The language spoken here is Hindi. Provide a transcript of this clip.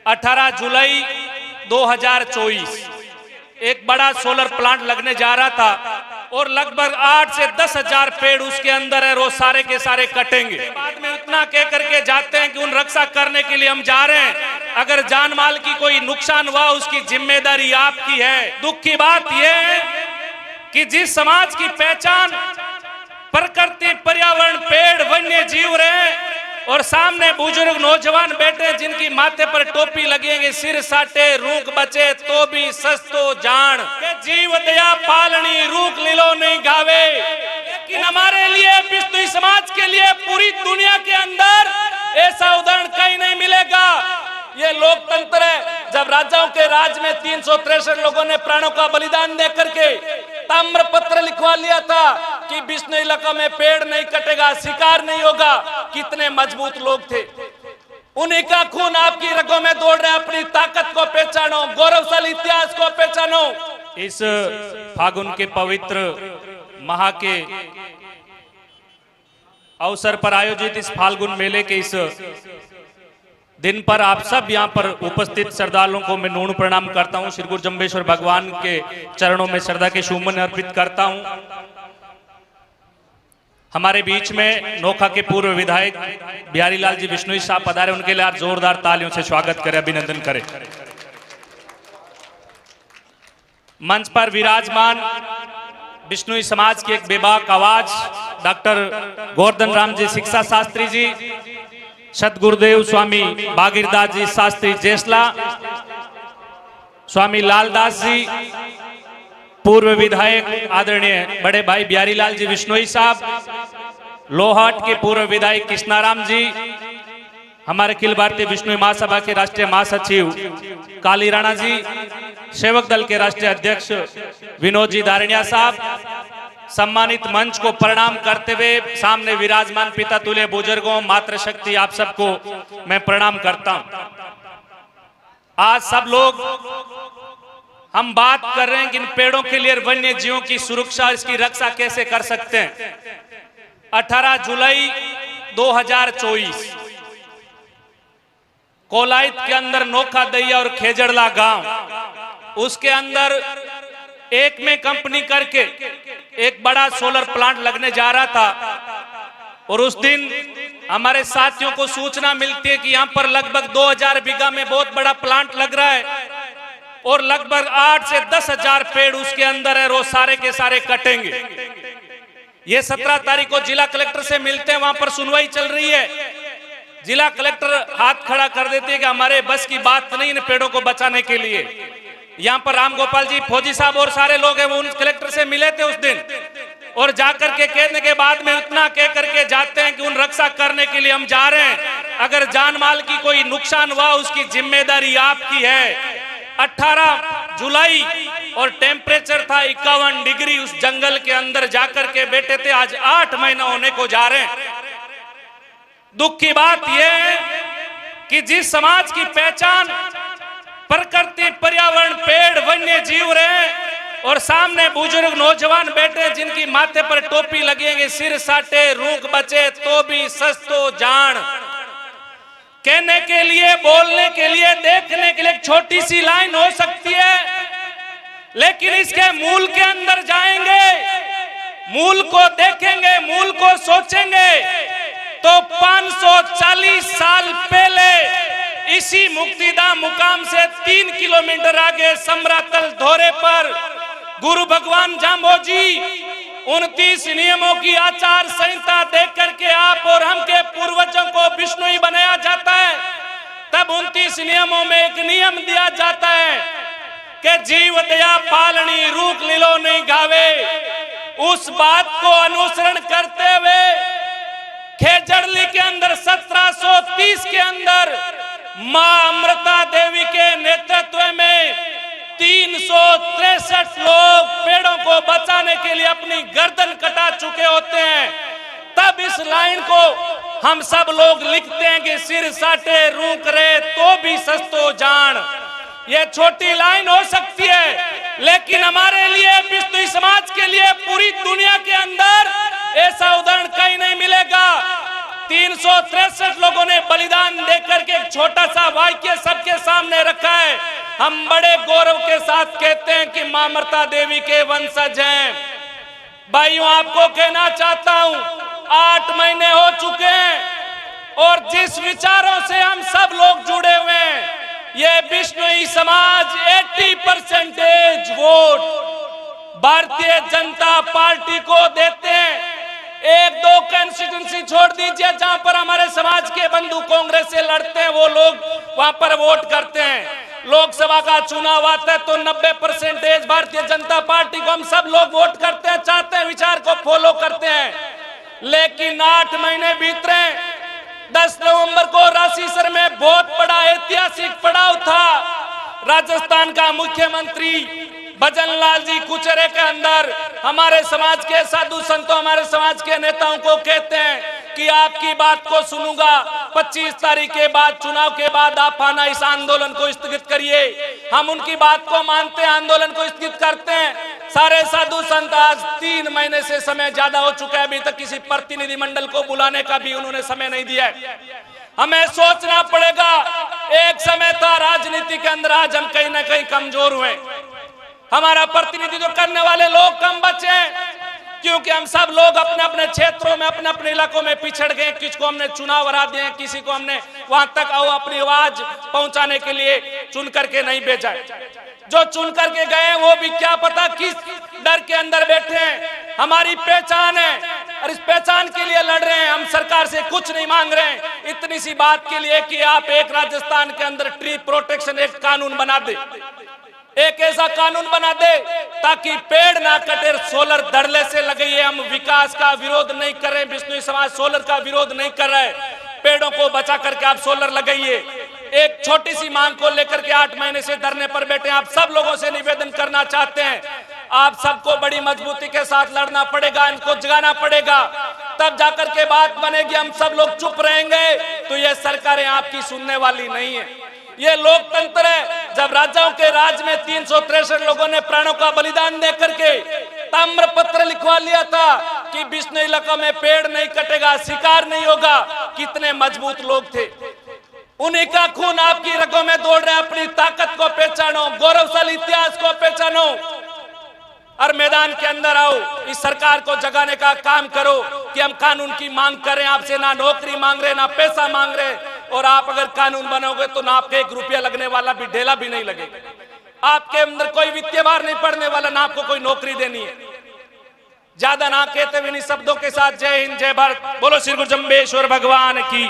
18 जुलाई 2024 एक बड़ा सोलर प्लांट लगने जा रहा था और लगभग 8 से 10,000 पेड़ उसके अंदर है। रोज सारे के सारे कटेंगे। बाद में इतना कह करके जाते हैं कि उन रक्षा करने के लिए हम जा रहे हैं। अगर जान माल की कोई नुकसान हुआ उसकी जिम्मेदारी आपकी है। दुख की बात यह है कि जिस समाज की पहचान प्रकृति, पर्यावरण, पेड़, वन्य जीव रहे और सामने बुजुर्ग नौजवान बैठे जिनकी माथे पर टोपी लगेंगे, सिर साटे रूख बचे तो भी सस्तो जान के जीव दया पालनी रूख लीलो नहीं गावे। लेकिन हमारे लिए विष्णु समाज के लिए पूरी दुनिया के अंदर ऐसा उदाहरण कहीं नहीं मिलेगा। ये लोकतंत्र है। जब राजाओं के राज में 363 लोगों ने प्राणों का बलिदान दे करके ताम्र पत्र लिखवा लिया था कि विष्णु इलाका में पेड़ नहीं कटेगा, शिकार नहीं होगा। कितने मजबूत लोग थे। उन्हीं का खून आपकी रगों में दौड़ रहा है। अपनी ताकत को पहचानो, गौरवशाली इतिहास को पहचानो। इस फागुन के पवित्र माह के अवसर पर आयोजित इस फाल्गुन मेले के इस दिन पर आप सब यहाँ पर उपस्थित श्रद्धालुओं को मैं नून प्रणाम करता हूँ। श्री गुरु जम्बेश्वर भगवान के चरणों में श्रद्धा के सुमन अर्पित करता हूँ। हमारे बीच में नोखा के पूर्व विधायक बिहारी लाल जी बिश्नोई साहब पधारे। उनके लिए आप जोरदार तालियों से स्वागत करें, अभिनंदन करें। मंच पर विराजमान बिश्नोई समाज की एक बेबाक आवाज डॉक्टर गोवर्धन राम जी शिक्षा शास्त्री जी, सतगुरुदेव स्वामी भागीरदास जी शास्त्री जेसला, स्वामी लालदास जी, पूर्व विधायक आदरणीय बड़े भाई बिहारी लाल जी बिश्नोई साहब, लोहाट के पूर्व विधायक कृष्णाराम जी, हमारे अखिल भारतीय बिश्नोई महासभा के राष्ट्रीय महासचिव काली राणा जी, सेवक दल के राष्ट्रीय अध्यक्ष विनोद जी धारणिया साहब, सम्मानित मंच को प्रणाम करते हुए सामने विराजमान पिता तुल्य बुजुर्गों, मातृशक्ति, आप सबको मैं प्रणाम करता हूं। आज सब लोग हम बात कर रहे हैं कि इन पेड़ों के लिए वन्य जीवों की सुरक्षा, इसकी रक्षा कैसे कर सकते हैं। 18 जुलाई 2024 कोलाइत के अंदर नोखा दैया और खेजड़ला गांव, उसके अंदर एक में कंपनी करके एक बड़ा सोलर प्लांट लगने जा रहा था और उस दिन हमारे साथियों को सूचना मिलती है कि यहां पर लगभग 2000 बीघा में बहुत बड़ा प्लांट लग रहा है और लगभग 8 से 10,000 पेड़ उसके अंदर है। रोज सारे के सारे कटेंगे। ये 17 तारीख को जिला कलेक्टर से मिलते हैं, वहां पर सुनवाई चल रही है। जिला कलेक्टर हाथ खड़ा कर देते हैं कि हमारे बस की बात नहीं इन पेड़ों को बचाने के लिए। यहाँ पर राम गोपाल जी फौजी साहब और सारे लोग हैं, वो उन कलेक्टर से मिले थे उस दिन और जाकर के कहने के बाद में इतना कह करके जाते हैं कि उन रक्षा करने के लिए हम जा रहे हैं। अगर जान माल की कोई नुकसान हुआ उसकी जिम्मेदारी आपकी है। 18 जुलाई और टेम्परेचर था 51 डिग्री। उस जंगल के अंदर जाकर के बैठे थे। आज 8 महीना होने को जा रहे हैं। दुख की बात यह है कि जिस समाज की पहचान प्रकृति, पर्यावरण, पेड़, वन्य जीव रहे और सामने बुजुर्ग नौजवान बैठे जिनकी माथे पर टोपी लगेंगे, सिर साटे रूख बचे तो भी सस्तो जान। कहने के लिए, बोलने के लिए, देखने के लिए एक छोटी सी लाइन हो सकती है, लेकिन इसके मूल के अंदर जाएंगे, मूल को देखेंगे, मूल को सोचेंगे तो 540 साल पहले इसी मुक्तिधाम मुकाम से 3 किलोमीटर आगे समरातल धोरे पर गुरु भगवान जाम्बोजी 29 नियमों की आचार संहिता देख करके आप और हम के पूर्वजों को बिश्नोई बनाया जाता है। तब 29 नियमों में एक नियम दिया जाता है कि जीव दया पालनी रूख लीलो नहीं गावे। उस बात को अनुसरण करते हुए खेजड़ली के अंदर 1730 के अंदर मां अमृता देवी के नेतृत्व में 363 लोग पेड़ों को बचाने के लिए अपनी गर्दन कटा चुके होते हैं। तब इस लाइन को हम सब लोग लिखते हैं कि सिर साटे रूख रहे तो भी सस्तो जान। ये छोटी लाइन हो सकती है, लेकिन हमारे लिए विष्णु समाज के लिए पूरी दुनिया के अंदर ऐसा उदाहरण कहीं नहीं मिलेगा। 363 लोगों ने बलिदान देकर के एक छोटा सा वाक्य सबके सामने सामने रखा है। हम बड़े गौरव के साथ कहते हैं कि मां अमृता देवी के वंशज हैं। भाइयों, आपको कहना चाहता हूं, 8 महीने हो चुके हैं और जिस विचारों से हम सब लोग जुड़े हुए हैं, ये बिश्नोई समाज 80% वोट भारतीय जनता पार्टी को देते हैं। 1-2 कंस्टिट्यूंसी छोड़ दीजिए जहां पर हमारे समाज के बंधु कांग्रेस से लड़ते हैं, वो लोग वहां पर वोट करते हैं। लोकसभा का चुनाव आता है तो 90% भारतीय जनता पार्टी को हम सब लोग वोट करते हैं, चाहते हैं, विचार को फॉलो करते हैं। लेकिन 8 महीने बीत रहे हैं। 10 नवंबर को राशीसर में बहुत बड़ा ऐतिहासिक पड़ाव था। राजस्थान का मुख्यमंत्री भजन लाल जी कुचरे के अंदर हमारे समाज के साधु संतों, हमारे समाज के नेताओं को कहते हैं कि आपकी बात को सुनूंगा, 25 तारीख के बाद, चुनाव के बाद आप आना, इस आंदोलन को स्थगित करिए। हम उनकी बात को मानते हैं, आंदोलन को स्थगित करते हैं। सारे साधु संत, आज 3 महीने से समय ज्यादा हो चुका है, अभी तक किसी प्रतिनिधि मंडल को बुलाने का भी उन्होंने समय नहीं दिया है। हमें सोचना पड़ेगा, एक समय था राजनीति के अंदर, आज हम कहीं ना कहीं कमजोर हुए। हमारा प्रतिनिधित्व करने वाले लोग कम बचे क्योंकि हम सब लोग अपने अपने क्षेत्रों में, अपने अपने इलाकों में पिछड़ गए। किसी को हमने चुनाव हरा दिए, किसी को हमने वहां तक अपनी आवाज पहुंचाने के लिए चुन करके नहीं भेजा। जो चुन करके गए वो भी क्या पता किस डर के अंदर बैठे हैं। हमारी पहचान है और इस पहचान के लिए लड़ रहे हैं। हम सरकार से कुछ नहीं मांग रहे हैं, इतनी सी बात के लिए कि आप एक राजस्थान के अंदर ट्री प्रोटेक्शन एक्ट कानून बना दे, एक ऐसा कानून बना दे ताकि पेड़ ना कटे, सोलर धड़ल्ले से लगे। हम विकास का विरोध नहीं कर रहे, बिश्नोई समाज सोलर का विरोध नहीं कर रहा है। पेड़ों को बचा करके आप सोलर लगाइए। एक छोटी सी मांग को लेकर के 8 महीने से धरने पर बैठे। आप सब लोगों से निवेदन करना चाहते हैं, आप सबको बड़ी मजबूती के साथ लड़ना पड़ेगा, इनको जगाना पड़ेगा, तब जाकर के बात बनेगी। हम सब लोग चुप रहेंगे तो ये सरकारें आपकी सुनने वाली नहीं है। ये लोकतंत्र है। जब राजाओं के राज में 363 लोगों ने प्राणों का बलिदान दे करके ताम्र पत्र लिखवा लिया था कि बिश्नोई इलाका में पेड़ नहीं कटेगा, शिकार नहीं होगा, कितने मजबूत लोग थे। उन्हीं का खून आपकी रगों में दौड़ रहा है। अपनी ताकत को पहचानो, गौरवशाली इतिहास को पहचानो और मैदान के अंदर आओ। इस सरकार को जगाने का काम करो कि हम कानून की मांग करें आपसे, ना नौकरी मांग रहे, ना पैसा मांग रहे। और आप अगर कानून बनाओगे तो ना आपके 1 रुपया लगने वाला भी ढेला भी नहीं लगेगा, आपके अंदर कोई वित्तीय भार नहीं पड़ने वाला, ना आपको कोई नौकरी देनी है। ज्यादा ना कहते हुए इन शब्दों के साथ जय हिंद, जय भारत, बोलो श्री गुरु जम्बेश्वर भगवान की।